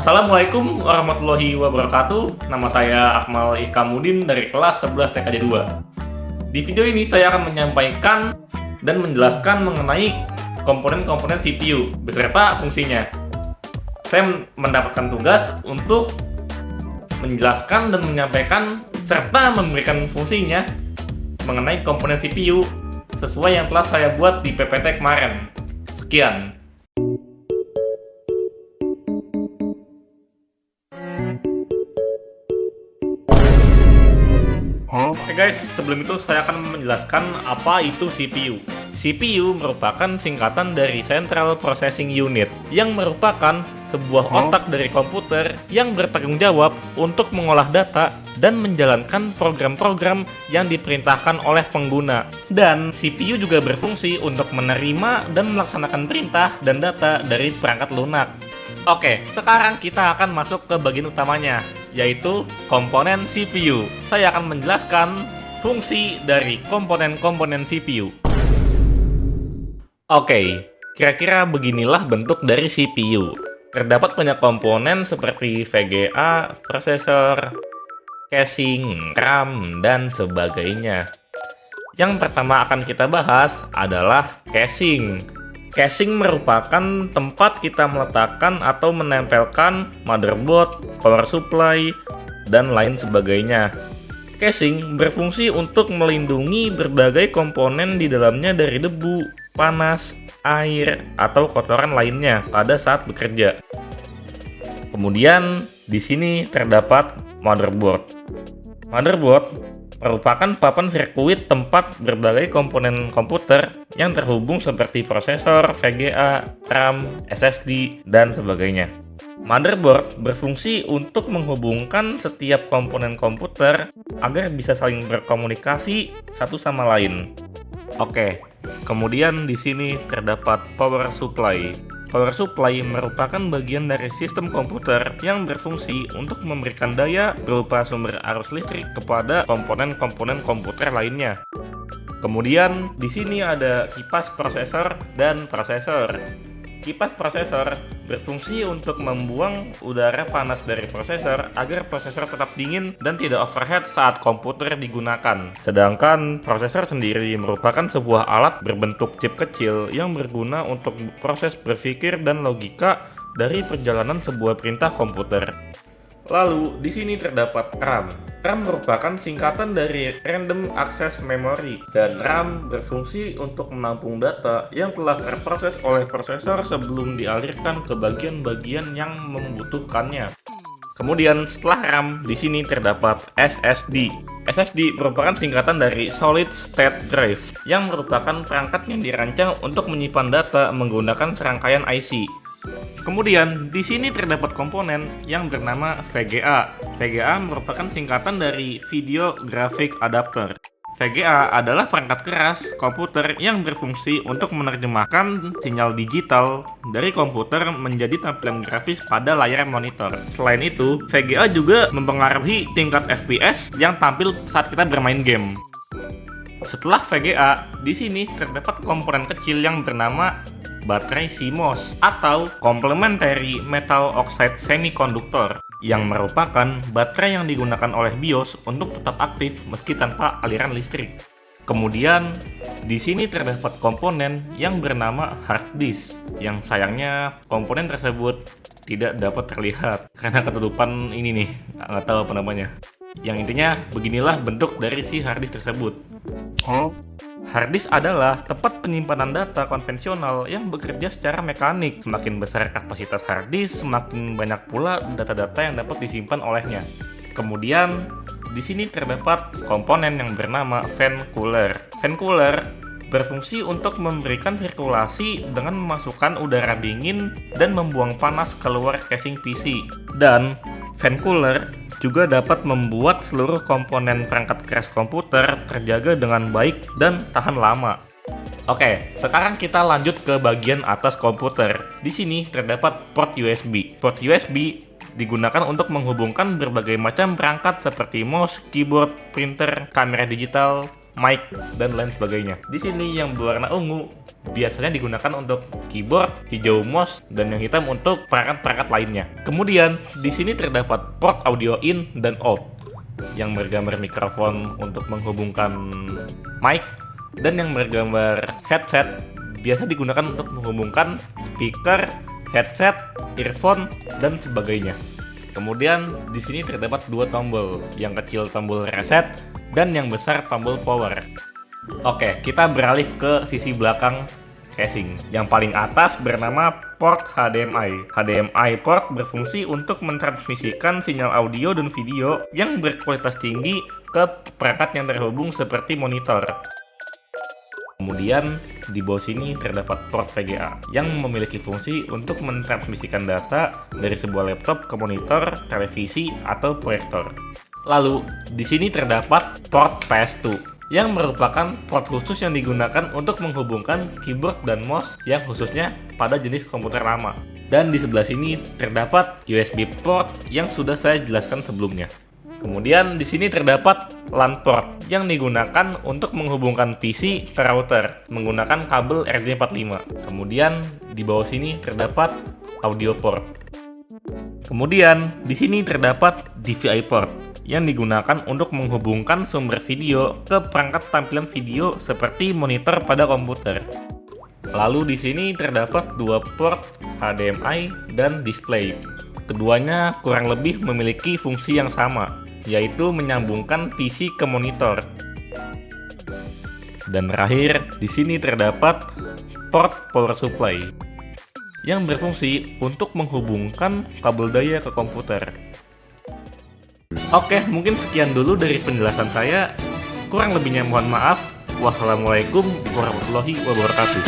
Assalamualaikum warahmatullahi wabarakatuh. Nama saya Akmal Ihkamudin dari kelas 11 TKJ 2. Di video ini saya akan menyampaikan dan menjelaskan mengenai komponen-komponen CPU beserta fungsinya. Saya mendapatkan tugas untuk menjelaskan dan menyampaikan serta memberikan fungsinya mengenai komponen CPU sesuai yang telah saya buat di PPT kemarin. Sekian. Oke guys, sebelum itu saya akan menjelaskan apa itu CPU. CPU merupakan singkatan dari Central Processing Unit, yang merupakan sebuah otak dari komputer yang bertanggung jawab untuk mengolah data dan menjalankan program-program yang diperintahkan oleh pengguna. Dan CPU juga berfungsi untuk menerima dan melaksanakan perintah dan data dari perangkat lunak. Oke, sekarang kita akan masuk ke bagian utamanya, yaitu komponen CPU. Saya akan menjelaskan fungsi dari komponen-komponen CPU. Oke, kira-kira beginilah bentuk dari CPU. Terdapat banyak komponen seperti VGA, prosesor, casing, RAM, dan sebagainya. Yang pertama akan kita bahas adalah casing. Casing merupakan tempat kita meletakkan atau menempelkan motherboard, power supply, dan lain sebagainya. Casing berfungsi untuk melindungi berbagai komponen di dalamnya dari debu, panas, air, atau kotoran lainnya pada saat bekerja. Kemudian, di sini terdapat motherboard. Motherboard merupakan papan sirkuit tempat berbagai komponen komputer yang terhubung seperti prosesor, VGA, RAM, SSD, dan sebagainya. Motherboard berfungsi untuk menghubungkan setiap komponen komputer agar bisa saling berkomunikasi satu sama lain. Oke, kemudian di sini terdapat power supply. Power supply merupakan bagian dari sistem komputer yang berfungsi untuk memberikan daya berupa sumber arus listrik kepada komponen-komponen komputer lainnya. Kemudian di sini ada kipas prosesor dan prosesor. Kipas prosesor berfungsi untuk membuang udara panas dari prosesor agar prosesor tetap dingin dan tidak overheat saat komputer digunakan. Sedangkan prosesor sendiri merupakan sebuah alat berbentuk chip kecil yang berguna untuk proses berpikir dan logika dari perjalanan sebuah perintah komputer. Lalu, di sini terdapat RAM. RAM merupakan singkatan dari Random Access Memory, dan RAM berfungsi untuk menampung data yang telah terproses oleh prosesor sebelum dialirkan ke bagian-bagian yang membutuhkannya. Kemudian, setelah RAM, di sini terdapat SSD. SSD merupakan singkatan dari Solid State Drive, yang merupakan perangkat yang dirancang untuk menyimpan data menggunakan serangkaian IC. Kemudian, di sini terdapat komponen yang bernama VGA. VGA merupakan singkatan dari Video Graphic Adapter. VGA adalah perangkat keras komputer yang berfungsi untuk menerjemahkan sinyal digital dari komputer menjadi tampilan grafis pada layar monitor. Selain itu, VGA juga mempengaruhi tingkat FPS yang tampil saat kita bermain game. Setelah VGA, di sini terdapat komponen kecil yang bernama baterai CMOS atau Complementary Metal Oxide Semiconductor, yang merupakan baterai yang digunakan oleh BIOS untuk tetap aktif meski tanpa aliran listrik. Kemudian, di sini terdapat komponen yang bernama hard disk, yang sayangnya komponen tersebut tidak dapat terlihat karena ketutupan ini nih, nggak tahu apa namanya. Yang intinya, beginilah bentuk dari si hard disk tersebut. Hard disk adalah tempat penyimpanan data konvensional yang bekerja secara mekanik. Semakin besar kapasitas hard disk, semakin banyak pula data-data yang dapat disimpan olehnya. Kemudian, di sini terdapat komponen yang bernama fan cooler. Fan cooler berfungsi untuk memberikan sirkulasi dengan memasukkan udara dingin dan membuang panas keluar casing PC. Dan fan cooler juga dapat membuat seluruh komponen perangkat keras komputer terjaga dengan baik dan tahan lama. Oke, sekarang kita lanjut ke bagian atas komputer. Di sini terdapat port USB. Port USB digunakan untuk menghubungkan berbagai macam perangkat seperti mouse, keyboard, printer, kamera digital, mic, dan lain sebagainya. Di sini yang berwarna ungu biasanya digunakan untuk keyboard, hijau mouse, dan yang hitam untuk perangkat-perangkat lainnya. Kemudian di sini terdapat port audio in dan out yang bergambar mikrofon untuk menghubungkan mic, dan yang bergambar headset biasa digunakan untuk menghubungkan speaker, headset, earphone, dan sebagainya. Kemudian di sini terdapat dua tombol, yang kecil tombol reset dan yang besar tombol power. Oke, kita beralih ke sisi belakang casing. Yang paling atas bernama port HDMI. HDMI port berfungsi untuk mentransmisikan sinyal audio dan video yang berkualitas tinggi ke perangkat yang terhubung seperti monitor. Kemudian di bawah sini terdapat port VGA yang memiliki fungsi untuk mentransmisikan data dari sebuah laptop ke monitor, televisi, atau proyektor. Lalu di sini terdapat port PS2 yang merupakan port khusus yang digunakan untuk menghubungkan keyboard dan mouse yang khususnya pada jenis komputer lama. Dan di sebelah sini terdapat USB port yang sudah saya jelaskan sebelumnya. Kemudian di sini terdapat LAN port yang digunakan untuk menghubungkan PC ke router menggunakan kabel RJ45. Kemudian di bawah sini terdapat audio port. Kemudian di sini terdapat DVI port yang digunakan untuk menghubungkan sumber video ke perangkat tampilan video seperti monitor pada komputer. Lalu di sini terdapat dua port HDMI dan display. Keduanya kurang lebih memiliki fungsi yang sama, yaitu menyambungkan PC ke monitor. Dan terakhir, di sini terdapat port power supply yang berfungsi untuk menghubungkan kabel daya ke komputer. Oke, mungkin sekian dulu dari penjelasan saya. Kurang lebihnya mohon maaf. Wassalamualaikum warahmatullahi wabarakatuh.